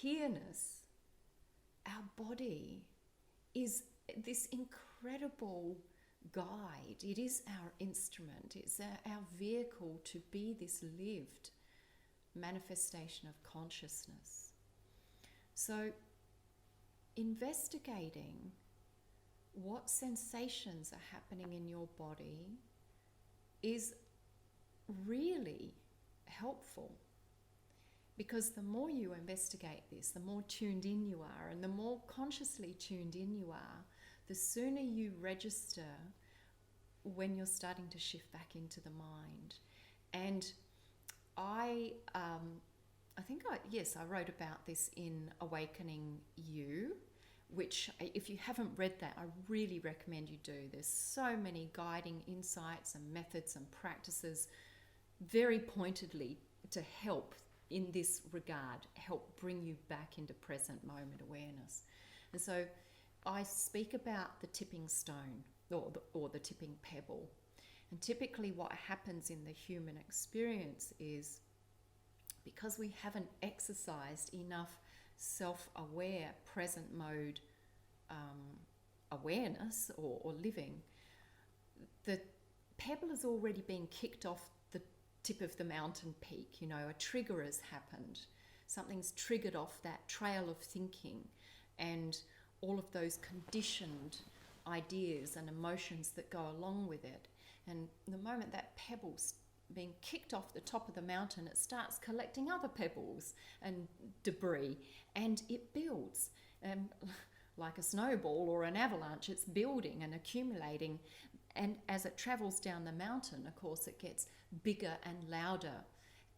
here-ness, our body is this incredible guide. It is our instrument. It's our vehicle to be this lived manifestation of consciousness. So investigating what sensations are happening in your body is really helpful, because the more you investigate this, the more tuned in you are, and the more consciously tuned in you are, the sooner you register when you're starting to shift back into the mind. And I wrote about this in Awakening You, which, if you haven't read that, I really recommend you do. There's so many guiding insights and methods and practices very pointedly to help in this regard, help bring you back into present moment awareness. And so I speak about the tipping stone or the tipping pebble. And typically what happens in the human experience is, because we haven't exercised enough self-aware present mode awareness or living, the pebble has already been kicked off the tip of the mountain peak. You know, a trigger has happened. Something's triggered off that trail of thinking and all of those conditioned ideas and emotions that go along with it. And the moment that pebble's being kicked off the top of the mountain, it starts collecting other pebbles and debris, and it builds. Like a snowball or an avalanche, it's building and accumulating. And as it travels down the mountain, of course, it gets bigger and louder.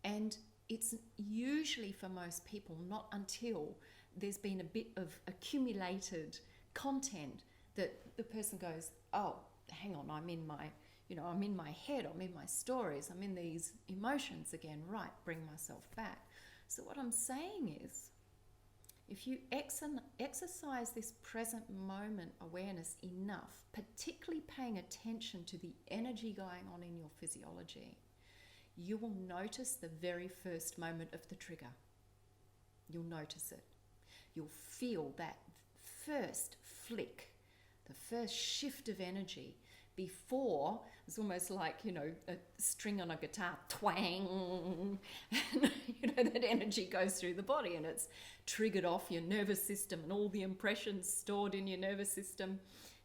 And it's usually, for most people, not until there's been a bit of accumulated content that the person goes, oh, hang on, I'm in my head, I'm in my stories, I'm in these emotions again, right, bring myself back. So what I'm saying is, if you exercise this present moment awareness enough, particularly paying attention to the energy going on in your physiology, you will notice the very first moment of the trigger. You'll notice it. You'll feel that first flick, the first shift of energy, before it's almost like, a string on a guitar, twang, and, that energy goes through the body and it's triggered off your nervous system and all the impressions stored in your nervous system.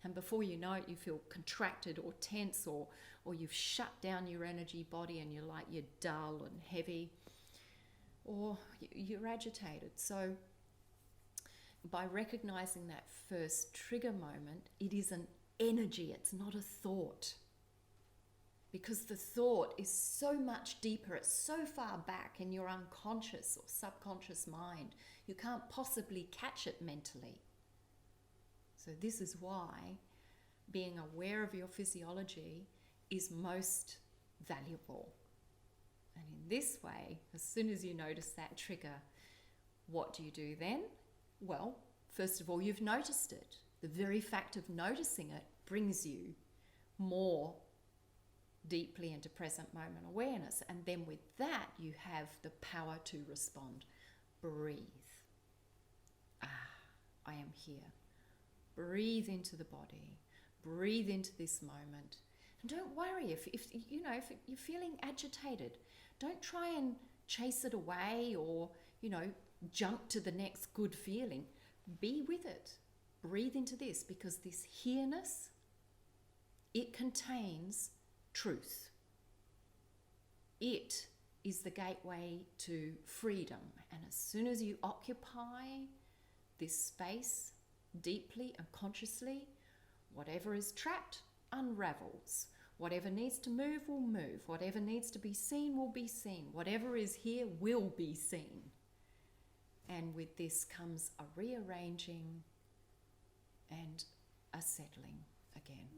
And before you know it, you feel contracted or tense, or you've shut down your energy body and you're dull and heavy, or you're agitated. So by recognizing that first trigger moment, it is an energy, it's not a thought. Because the thought is so much deeper, it's so far back in your unconscious or subconscious mind, you can't possibly catch it mentally. So this is why being aware of your physiology is most valuable. And in this way, as soon as you notice that trigger, what do you do then? Well, first of all, you've noticed it. The very fact of noticing it brings you more deeply into present moment awareness. And then with that, you have the power to respond. Breathe. I am here. Breathe into the body. Breathe into this moment. And don't worry if you're feeling agitated. Don't try and chase it away or, jump to the next good feeling. Be with it. Breathe into this, because this here-ness, it contains truth. It is the gateway to freedom. And as soon as you occupy this space deeply and consciously, whatever is trapped unravels. Whatever needs to move will move. Whatever needs to be seen will be seen. Whatever is here will be seen. And with this comes a rearranging and a settling again.